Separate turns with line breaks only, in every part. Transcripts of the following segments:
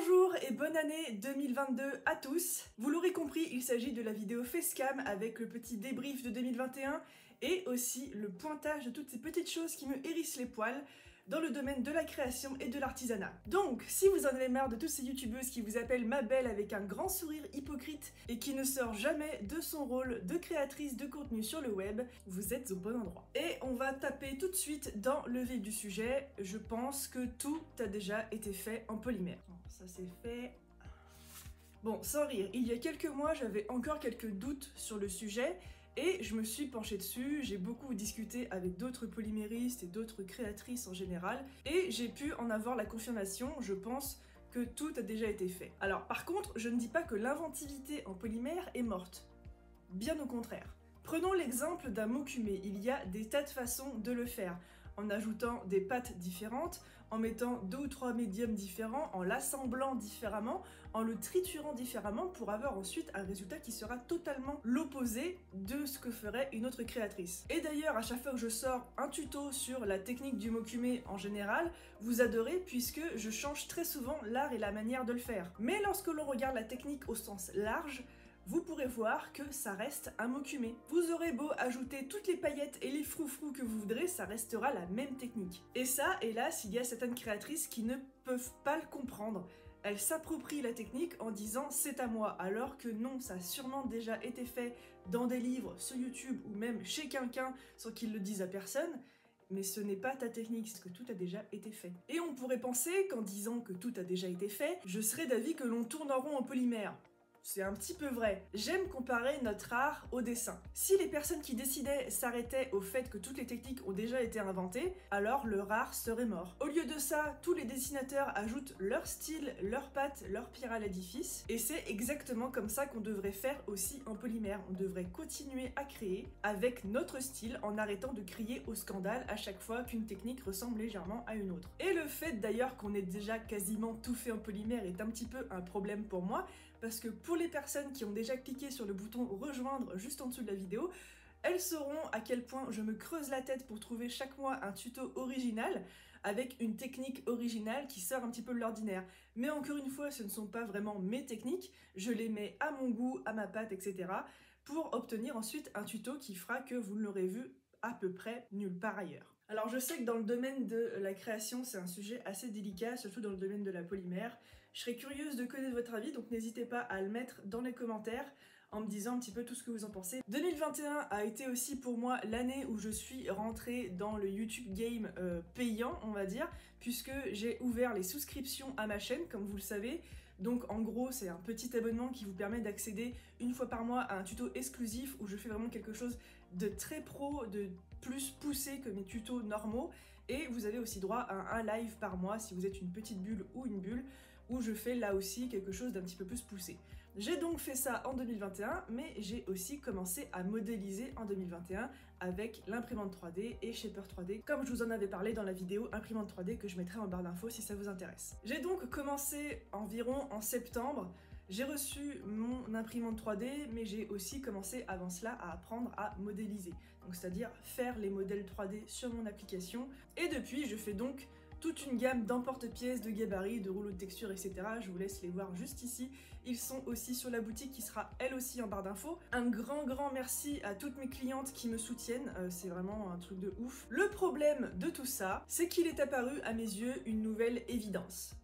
Bonjour et bonne année 2022 à tous. Vous l'aurez compris, il s'agit de la vidéo Facecam avec le petit débrief de 2021 et aussi le pointage de toutes ces petites choses qui me hérissent les poils dans le domaine de la création et de l'artisanat. Donc, si vous en avez marre de toutes ces youtubeuses qui vous appellent ma belle avec un grand sourire hypocrite et qui ne sort jamais de son rôle de créatrice de contenu sur le web, vous êtes au bon endroit. Et on va taper tout de suite dans le vif du sujet. Je pense que tout a déjà été fait en polymère. Bon, ça c'est fait. Bon, sans rire, il y a quelques mois, j'avais encore quelques doutes sur le sujet et je me suis penchée dessus, j'ai beaucoup discuté avec d'autres polyméristes et d'autres créatrices en général et j'ai pu en avoir la confirmation, je pense que tout a déjà été fait. Alors par contre, je ne dis pas que l'inventivité en polymère est morte, bien au contraire. Prenons l'exemple d'un mokume, il y a des tas de façons de le faire. En ajoutant des pâtes différentes, en mettant 2 ou 3 médiums différents, en l'assemblant différemment, en le triturant différemment pour avoir ensuite un résultat qui sera totalement l'opposé de ce que ferait une autre créatrice. Et d'ailleurs, à chaque fois que je sors un tuto sur la technique du mokume en général, vous adorez puisque je change très souvent l'art et la manière de le faire. Mais lorsque l'on regarde la technique au sens large, vous pourrez voir que ça reste un mokume. Vous aurez beau ajouter toutes les paillettes et les froufrous que vous voudrez, ça restera la même technique. Et ça, hélas, il y a certaines créatrices qui ne peuvent pas le comprendre. Elles s'approprient la technique en disant c'est à moi, alors que non, ça a sûrement déjà été fait dans des livres, sur YouTube ou même chez quelqu'un sans qu'ils le disent à personne. Mais ce n'est pas ta technique, parce que tout a déjà été fait. Et on pourrait penser qu'en disant que tout a déjà été fait, je serais d'avis que l'on tourne en rond en polymère. C'est un petit peu vrai. J'aime comparer notre art au dessin. Si les personnes qui décidaient s'arrêtaient au fait que toutes les techniques ont déjà été inventées, alors leur art serait mort. Au lieu de ça, tous les dessinateurs ajoutent leur style, leurs pattes, leur pierre à l'édifice, et c'est exactement comme ça qu'on devrait faire aussi en polymère. On devrait continuer à créer avec notre style en arrêtant de crier au scandale à chaque fois qu'une technique ressemble légèrement à une autre. Et le fait d'ailleurs qu'on ait déjà quasiment tout fait en polymère est un petit peu un problème pour moi, parce que pour les personnes qui ont déjà cliqué sur le bouton rejoindre juste en dessous de la vidéo, elles sauront à quel point je me creuse la tête pour trouver chaque mois un tuto original avec une technique originale qui sort un petit peu de l'ordinaire. Mais encore une fois, ce ne sont pas vraiment mes techniques, je les mets à mon goût, à ma patte, etc. pour obtenir ensuite un tuto qui fera que vous ne l'aurez vu à peu près nulle part ailleurs. Alors je sais que dans le domaine de la création, c'est un sujet assez délicat, surtout dans le domaine de la polymère. Je serais curieuse de connaître votre avis, donc n'hésitez pas à le mettre dans les commentaires en me disant un petit peu tout ce que vous en pensez. 2021 a été aussi pour moi l'année où je suis rentrée dans le YouTube game payant, on va dire, puisque j'ai ouvert les souscriptions à ma chaîne, comme vous le savez. Donc en gros, c'est un petit abonnement qui vous permet d'accéder une fois par mois à un tuto exclusif où je fais vraiment quelque chose de très pro, de plus poussé que mes tutos normaux. Et vous avez aussi droit à un live par mois si vous êtes une petite bulle ou une bulle, où je fais là aussi quelque chose d'un petit peu plus poussé. J'ai donc fait ça en 2021, mais j'ai aussi commencé à modéliser en 2021 avec l'imprimante 3D et Shaper 3D, comme je vous en avais parlé dans la vidéo imprimante 3D que je mettrai en barre d'infos si ça vous intéresse. J'ai donc commencé environ en septembre. J'ai reçu mon imprimante 3D, mais j'ai aussi commencé avant cela à apprendre à modéliser. Donc c'est-à-dire faire les modèles 3D sur mon application. Et depuis, je fais donc toute une gamme d'emporte-pièces, de gabarits, de rouleaux de texture, etc. Je vous laisse les voir juste ici. Ils sont aussi sur la boutique qui sera elle aussi en barre d'infos. Un grand merci à toutes mes clientes qui me soutiennent, c'est vraiment un truc de ouf. Le problème de tout ça, c'est qu'il est apparu à mes yeux une nouvelle évidence.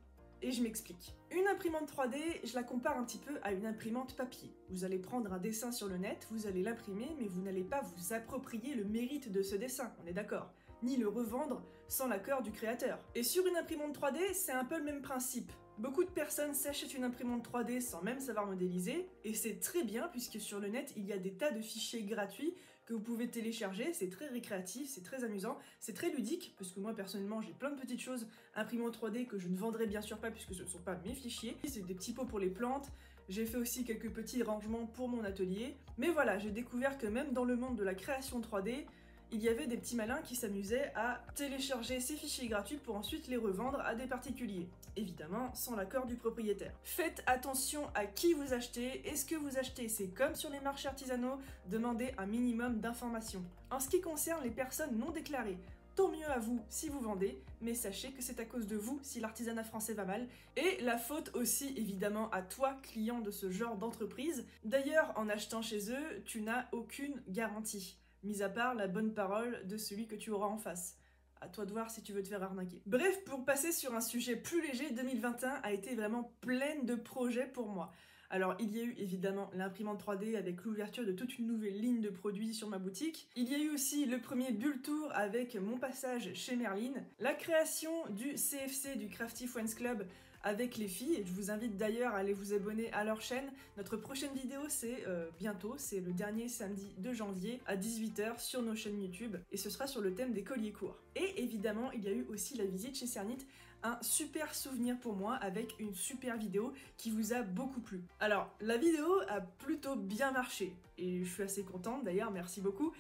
Et je m'explique. Une imprimante 3D, je la compare un petit peu à une imprimante papier. Vous allez prendre un dessin sur le net, vous allez l'imprimer, mais vous n'allez pas vous approprier le mérite de ce dessin, on est d'accord, ni le revendre sans l'accord du créateur. Et sur une imprimante 3D, c'est un peu le même principe. Beaucoup de personnes s'achètent une imprimante 3D sans même savoir modéliser, et c'est très bien puisque sur le net, il y a des tas de fichiers gratuits que vous pouvez télécharger, c'est très récréatif, c'est très amusant, c'est très ludique, parce que moi personnellement j'ai plein de petites choses imprimantes 3D que je ne vendrai bien sûr pas puisque ce ne sont pas mes fichiers, c'est des petits pots pour les plantes, j'ai fait aussi quelques petits rangements pour mon atelier, mais voilà, j'ai découvert que même dans le monde de la création 3D, il y avait des petits malins qui s'amusaient à télécharger ces fichiers gratuits pour ensuite les revendre à des particuliers. Évidemment, sans l'accord du propriétaire. Faites attention à qui vous achetez. Est-ce que vous achetez? C'est comme sur les marchés artisanaux, demandez un minimum d'informations. En ce qui concerne les personnes non déclarées, tant mieux à vous si vous vendez, mais sachez que c'est à cause de vous si l'artisanat français va mal, et la faute aussi évidemment à toi, client de ce genre d'entreprise. D'ailleurs, en achetant chez eux, tu n'as aucune garantie, mis à part la bonne parole de celui que tu auras en face. À toi de voir si tu veux te faire arnaquer. Bref, pour passer sur un sujet plus léger, 2021 a été vraiment pleine de projets pour moi. Alors, il y a eu évidemment l'imprimante 3D avec l'ouverture de toute une nouvelle ligne de produits sur ma boutique. Il y a eu aussi le premier Bulle Tour avec mon passage chez Merlin. La création du CFC, du Crafty Friends Club, avec les filles, et je vous invite d'ailleurs à aller vous abonner à leur chaîne. Notre prochaine vidéo c'est bientôt, c'est le dernier samedi de janvier à 18 h sur nos chaînes YouTube, et ce sera sur le thème des colliers courts. Et évidemment, il y a eu aussi la visite chez Cernit, un super souvenir pour moi avec une super vidéo qui vous a beaucoup plu. Alors, la vidéo a plutôt bien marché, et je suis assez contente d'ailleurs, merci beaucoup.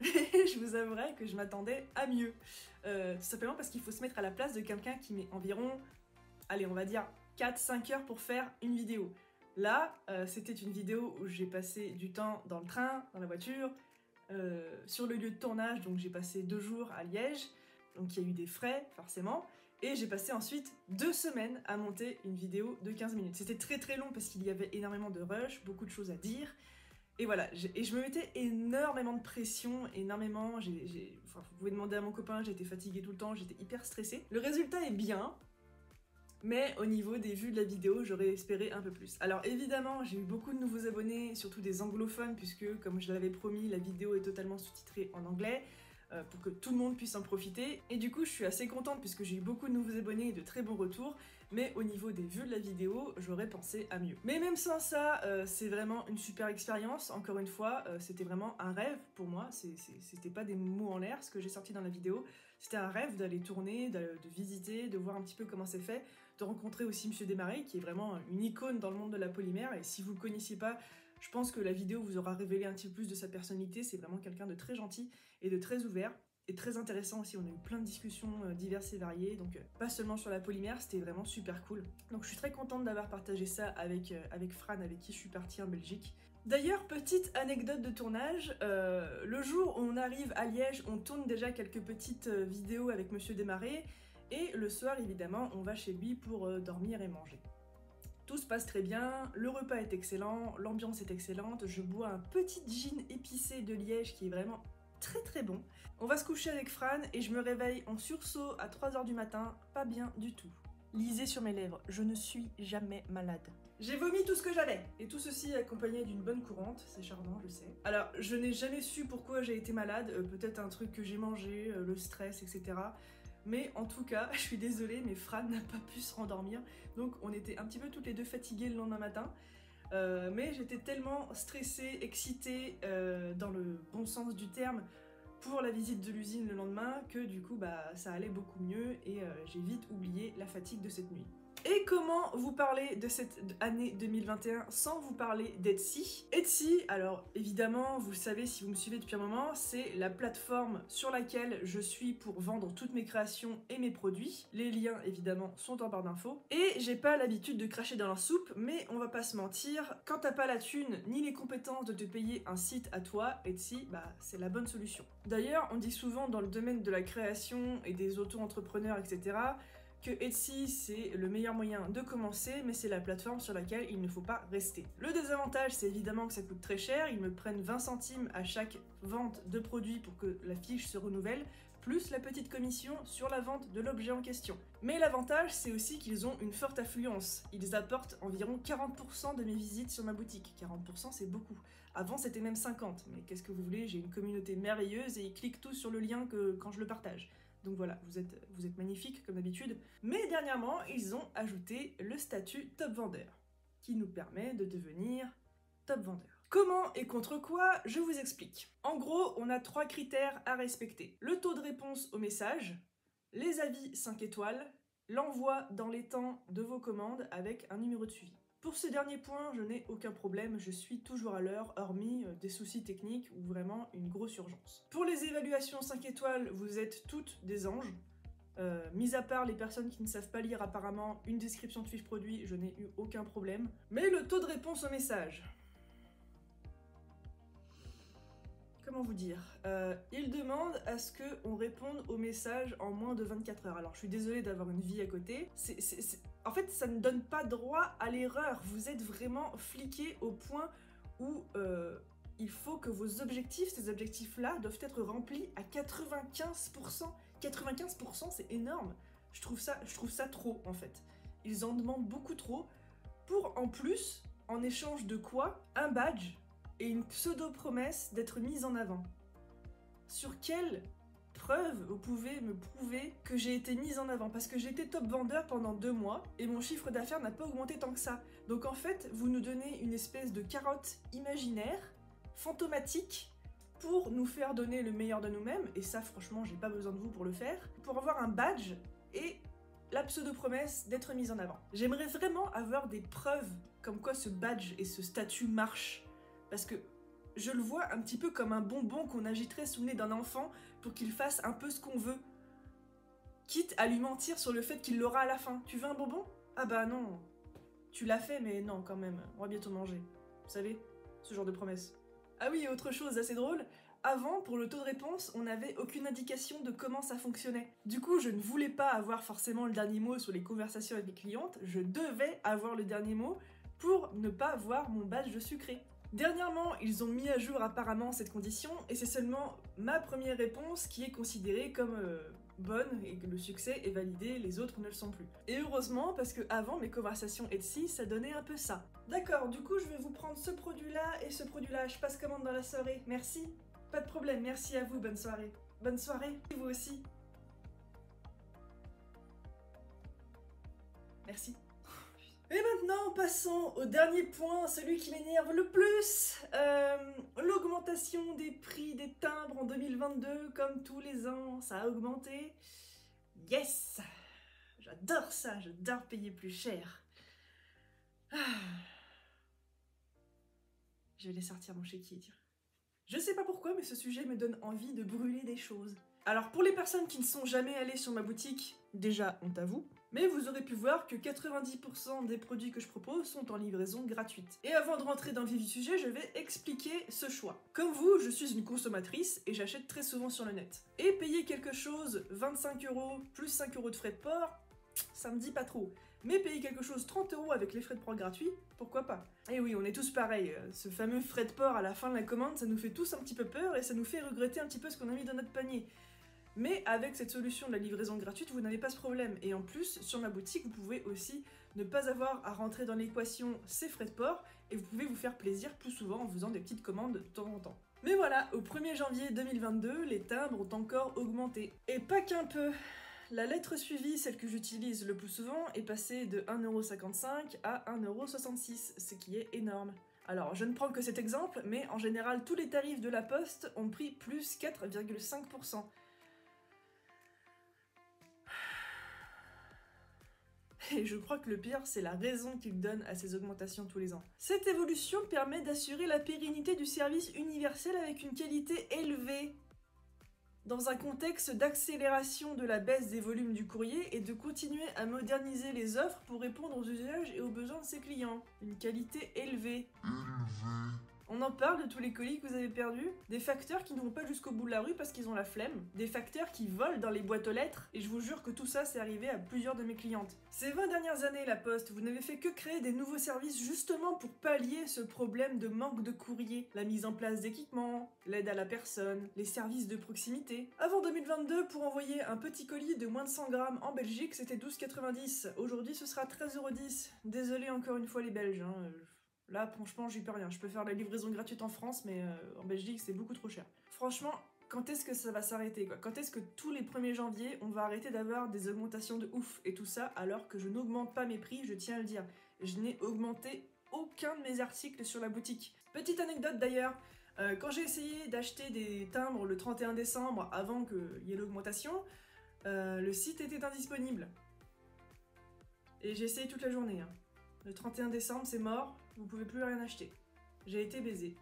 Je vous avouerai que je m'attendais à mieux. Tout simplement parce qu'il faut se mettre à la place de quelqu'un qui met environ, allez, on va dire 4-5 heures pour faire une vidéo. Là, c'était une vidéo où j'ai passé du temps dans le train, dans la voiture, sur le lieu de tournage, donc j'ai passé 2 jours à Liège, donc il y a eu des frais, forcément, et j'ai passé ensuite 2 semaines à monter une vidéo de 15 minutes. C'était très très long parce qu'il y avait énormément de rush, beaucoup de choses à dire, et voilà, et je me mettais énormément de pression, énormément, enfin, vous pouvez demander à mon copain, j'étais fatiguée tout le temps, j'étais hyper stressée. Le résultat est bien, mais au niveau des vues de la vidéo, j'aurais espéré un peu plus. Alors évidemment, j'ai eu beaucoup de nouveaux abonnés, surtout des anglophones, puisque comme je l'avais promis, la vidéo est totalement sous-titrée en anglais, pour que tout le monde puisse en profiter. Et du coup, je suis assez contente puisque j'ai eu beaucoup de nouveaux abonnés et de très bons retours, mais au niveau des vues de la vidéo, j'aurais pensé à mieux. Mais même sans ça, c'est vraiment une super expérience. Encore une fois, c'était vraiment un rêve pour moi, c'était pas des mots en l'air ce que j'ai sorti dans la vidéo, c'était un rêve d'aller tourner, de visiter, de voir un petit peu comment c'est fait, de rencontrer aussi Monsieur Desmarais, qui est vraiment une icône dans le monde de la polymère, et si vous le connaissiez pas, je pense que la vidéo vous aura révélé un petit peu plus de sa personnalité. C'est vraiment quelqu'un de très gentil et de très ouvert, et très intéressant aussi. On a eu plein de discussions diverses et variées, donc pas seulement sur la polymère, c'était vraiment super cool. Donc je suis très contente d'avoir partagé ça avec Fran, avec qui je suis partie en Belgique. D'ailleurs, petite anecdote de tournage, le jour où on arrive à Liège, on tourne déjà quelques petites vidéos avec Monsieur Desmarais, et le soir, évidemment, on va chez lui pour dormir et manger. Tout se passe très bien, le repas est excellent, l'ambiance est excellente, je bois un petit gin épicé de Liège qui est vraiment très très bon. On va se coucher avec Fran et je me réveille en sursaut à 3 h du matin, pas bien du tout. Lisez sur mes lèvres, je ne suis jamais malade. J'ai vomi tout ce que j'avais, et tout ceci accompagné d'une bonne courante, c'est charmant, je sais. Alors, je n'ai jamais su pourquoi j'ai été malade, peut-être un truc que j'ai mangé, le stress, etc. Mais en tout cas, je suis désolée, mais Fran n'a pas pu se rendormir, donc on était un petit peu toutes les deux fatiguées le lendemain matin. Mais j'étais tellement stressée, excitée, dans le bon sens du terme, pour la visite de l'usine le lendemain, que du coup ça allait beaucoup mieux, et j'ai vite oublié la fatigue de cette nuit. Et comment vous parler de cette année 2021 sans vous parler d'Etsy? Etsy, alors évidemment, vous le savez si vous me suivez depuis un moment, c'est la plateforme sur laquelle je suis pour vendre toutes mes créations et mes produits. Les liens, évidemment, sont en barre d'infos. Et j'ai pas l'habitude de cracher dans la soupe, mais on va pas se mentir, quand t'as pas la thune ni les compétences de te payer un site à toi, Etsy, c'est la bonne solution. D'ailleurs, on dit souvent dans le domaine de la création et des auto-entrepreneurs, etc., que Etsy c'est le meilleur moyen de commencer, mais c'est la plateforme sur laquelle il ne faut pas rester. Le désavantage, c'est évidemment que ça coûte très cher, ils me prennent 20 centimes à chaque vente de produit pour que la fiche se renouvelle, plus la petite commission sur la vente de l'objet en question. Mais l'avantage, c'est aussi qu'ils ont une forte affluence. Ils apportent environ 40% de mes visites sur ma boutique. 40% c'est beaucoup. Avant c'était même 50%, mais qu'est-ce que vous voulez, j'ai une communauté merveilleuse et ils cliquent tous sur le lien quand je le partage. Donc voilà, vous êtes magnifiques comme d'habitude. Mais dernièrement, ils ont ajouté le statut top vendeur, qui nous permet de devenir top vendeur. Comment et contre quoi? Je vous explique. En gros, on a 3 critères à respecter. Le taux de réponse aux messages, les avis 5 étoiles, l'envoi dans les temps de vos commandes avec un numéro de suivi. Pour ce dernier point, je n'ai aucun problème, je suis toujours à l'heure, hormis des soucis techniques ou vraiment une grosse urgence. Pour les évaluations 5 étoiles, vous êtes toutes des anges. Mis à part les personnes qui ne savent pas lire apparemment une description de fiche produit, je n'ai eu aucun problème. Mais le taux de réponse au message... comment vous dire, il demande à ce qu'on réponde aux messages en moins de 24 heures. Alors je suis désolée d'avoir une vie à côté, en fait ça ne donne pas droit à l'erreur, vous êtes vraiment fliqué au point où il faut que vos objectifs, ces objectifs-là, doivent être remplis à 95%. 95% c'est énorme, je trouve ça trop en fait. Ils en demandent beaucoup trop pour en plus, en échange de quoi, un badge et une pseudo-promesse d'être mise en avant. Sur quelle preuve vous pouvez me prouver que j'ai été mise en avant? Parce que j'ai été top vendeur pendant 2 mois et mon chiffre d'affaires n'a pas augmenté tant que ça. Donc en fait, vous nous donnez une espèce de carotte imaginaire, fantomatique, pour nous faire donner le meilleur de nous-mêmes, et ça franchement j'ai pas besoin de vous pour le faire, pour avoir un badge et la pseudo-promesse d'être mise en avant. J'aimerais vraiment avoir des preuves comme quoi ce badge et ce statut marchent. Parce que je le vois un petit peu comme un bonbon qu'on agiterait sous le nez d'un enfant pour qu'il fasse un peu ce qu'on veut. Quitte à lui mentir sur le fait qu'il l'aura à la fin. Tu veux un bonbon? Ah bah non. Tu l'as fait, mais non quand même. On va bientôt manger. Vous savez? Ce genre de promesse. Ah oui, et autre chose assez drôle. Avant, pour le taux de réponse, on n'avait aucune indication de comment ça fonctionnait. Du coup, je ne voulais pas avoir forcément le dernier mot sur les conversations avec mes clientes. Je devais avoir le dernier mot pour ne pas voir mon badge de sucré. Dernièrement, ils ont mis à jour apparemment cette condition et c'est seulement ma première réponse qui est considérée comme bonne et que le succès est validé, les autres ne le sont plus. Et heureusement, parce que avant mes conversations Etsy, ça donnait un peu ça. D'accord, du coup je vais vous prendre ce produit-là et ce produit-là, je passe commande dans la soirée, merci. Pas de problème, merci à vous, bonne soirée. Bonne soirée, et vous aussi. Merci. Et maintenant, passons au dernier point, celui qui m'énerve le plus. L'augmentation des prix des timbres en 2022, comme tous les ans, ça a augmenté. Yes! J'adore ça, j'adore payer plus cher. Je vais aller sortir mon chéquier, tiens. Je sais pas pourquoi, mais ce sujet me donne envie de brûler des choses. Alors pour les personnes qui ne sont jamais allées sur ma boutique, déjà honte à vous, mais vous aurez pu voir que 90% des produits que je propose sont en livraison gratuite. Et avant de rentrer dans le vif du sujet, je vais expliquer ce choix. Comme vous, je suis une consommatrice et j'achète très souvent sur le net. Et payer quelque chose, 25 € plus 5 € de frais de port, ça me dit pas trop. Mais payer quelque chose 30 € avec les frais de port gratuits, pourquoi pas? Et oui, on est tous pareils, ce fameux frais de port à la fin de la commande, ça nous fait tous un petit peu peur et ça nous fait regretter un petit peu ce qu'on a mis dans notre panier. Mais avec cette solution de la livraison gratuite, vous n'avez pas ce problème. Et en plus, sur ma boutique, vous pouvez aussi ne pas avoir à rentrer dans l'équation ces frais de port et vous pouvez vous faire plaisir plus souvent en faisant des petites commandes de temps en temps. Mais voilà, au 1er janvier 2022, les timbres ont encore augmenté. Et pas qu'un peu. La lettre suivie, celle que j'utilise le plus souvent, est passée de 1,55 € à 1,66 €, ce qui est énorme. Alors, je ne prends que cet exemple, mais en général, tous les tarifs de la Poste ont pris plus 4,5%. Et je crois que le pire, c'est la raison qu'ils donnent à ces augmentations tous les ans. Cette évolution permet d'assurer la pérennité du service universel avec une qualité élevée, dans un contexte d'accélération de la baisse des volumes du courrier et de continuer à moderniser les offres pour répondre aux usages et aux besoins de ses clients. Une qualité élevée. On en parle de tous les colis que vous avez perdus, des facteurs qui ne vont pas jusqu'au bout de la rue parce qu'ils ont la flemme, des facteurs qui volent dans les boîtes aux lettres, et je vous jure que tout ça c'est arrivé à plusieurs de mes clientes. Ces 20 dernières années, la Poste, vous n'avez fait que créer des nouveaux services justement pour pallier ce problème de manque de courrier, la mise en place d'équipements, l'aide à la personne, les services de proximité. Avant 2022, pour envoyer un petit colis de moins de 100 grammes en Belgique, c'était 12,90 €. Aujourd'hui, ce sera 13,10 €. Désolé encore une fois les Belges, hein. Là, franchement, j'y peux rien. Je peux faire la livraison gratuite en France, mais en Belgique, c'est beaucoup trop cher. Franchement, quand est-ce que ça va s'arrêter, quoi? Quand est-ce que tous les 1er janvier, on va arrêter d'avoir des augmentations de ouf et tout ça, alors que je n'augmente pas mes prix, je tiens à le dire. Je n'ai augmenté aucun de mes articles sur la boutique. Petite anecdote d'ailleurs, quand j'ai essayé d'acheter des timbres le 31 décembre, avant qu'il y ait l'augmentation, le site était indisponible. Et j'ai essayé toute la journée, hein. Le 31 décembre, c'est mort, vous pouvez plus rien acheter. J'ai été baisée.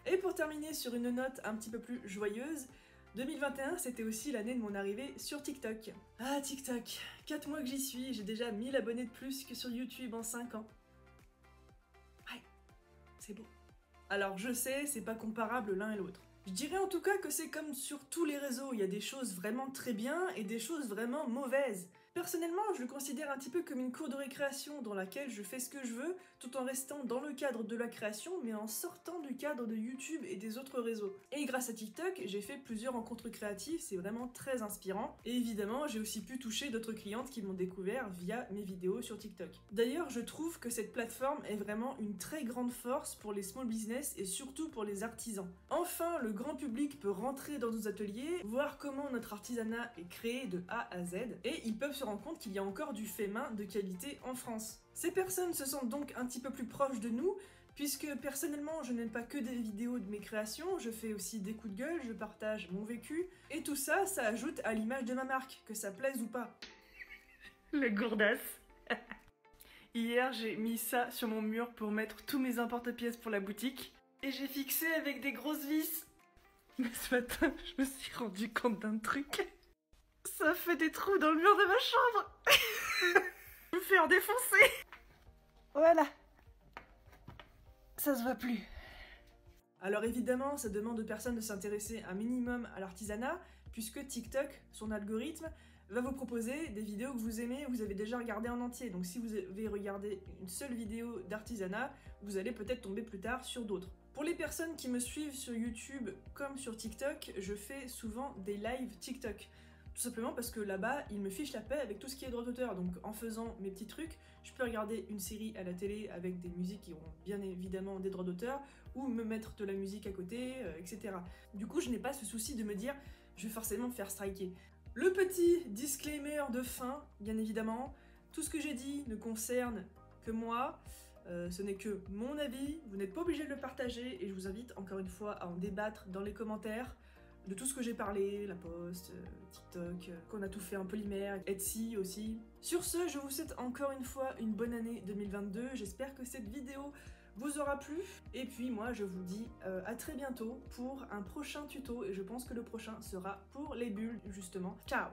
Et pour terminer sur une note un petit peu plus joyeuse, 2021, c'était aussi l'année de mon arrivée sur TikTok. Ah, TikTok, 4 mois que j'y suis, j'ai déjà 1000 abonnés de plus que sur YouTube en 5 ans. Ouais, c'est beau. Alors je sais, c'est pas comparable l'un et l'autre. Je dirais en tout cas que c'est comme sur tous les réseaux, il y a des choses vraiment très bien et des choses vraiment mauvaises. Personnellement, je le considère un petit peu comme une cour de récréation dans laquelle je fais ce que je veux, tout en restant dans le cadre de la création, mais en sortant du cadre de YouTube et des autres réseaux. Et grâce à TikTok, j'ai fait plusieurs rencontres créatives, c'est vraiment très inspirant. Et évidemment, j'ai aussi pu toucher d'autres clientes qui m'ont découvert via mes vidéos sur TikTok. D'ailleurs, je trouve que cette plateforme est vraiment une très grande force pour les small business et surtout pour les artisans. Enfin, le grand public peut rentrer dans nos ateliers, voir comment notre artisanat est créé de A à Z, et ils peuvent se rendre compte qu'il y a encore du fait main de qualité en France. Ces personnes se sentent donc un petit peu plus proches de nous, puisque personnellement je n'aime pas que des vidéos de mes créations, je fais aussi des coups de gueule, je partage mon vécu, et tout ça, ça ajoute à l'image de ma marque, que ça plaise ou pas. Le gourdasse. Hier, j'ai mis ça sur mon mur pour mettre tous mes emporte-pièces pour la boutique, et j'ai fixé avec des grosses vis. Mais ce matin, je me suis rendu compte d'un truc. Ça fait des trous dans le mur de ma chambre. Je me fais en défoncer. Voilà. Ça se voit plus. Alors évidemment, ça demande aux personnes de s'intéresser un minimum à l'artisanat, puisque TikTok, son algorithme, va vous proposer des vidéos que vous aimez, vous avez déjà regardé en entier. Donc si vous avez regardé une seule vidéo d'artisanat, vous allez peut-être tomber plus tard sur d'autres. Pour les personnes qui me suivent sur YouTube comme sur TikTok, je fais souvent des lives TikTok. Tout simplement parce que là-bas, ils me fichent la paix avec tout ce qui est droit d'auteur. Donc en faisant mes petits trucs, je peux regarder une série à la télé avec des musiques qui ont bien évidemment des droits d'auteur, ou me mettre de la musique à côté, etc. Du coup, je n'ai pas ce souci de me dire « je vais forcément me faire striker ». Le petit disclaimer de fin, bien évidemment, tout ce que j'ai dit ne concerne que moi, ce n'est que mon avis, vous n'êtes pas obligé de le partager, et je vous invite encore une fois à en débattre dans les commentaires, de tout ce que j'ai parlé, la poste, TikTok, qu'on a tout fait, un polymère, Etsy aussi. Sur ce, je vous souhaite encore une fois une bonne année 2022, j'espère que cette vidéo vous aura plu, et puis moi je vous dis à très bientôt pour un prochain tuto, et je pense que le prochain sera pour les bulles justement. Ciao!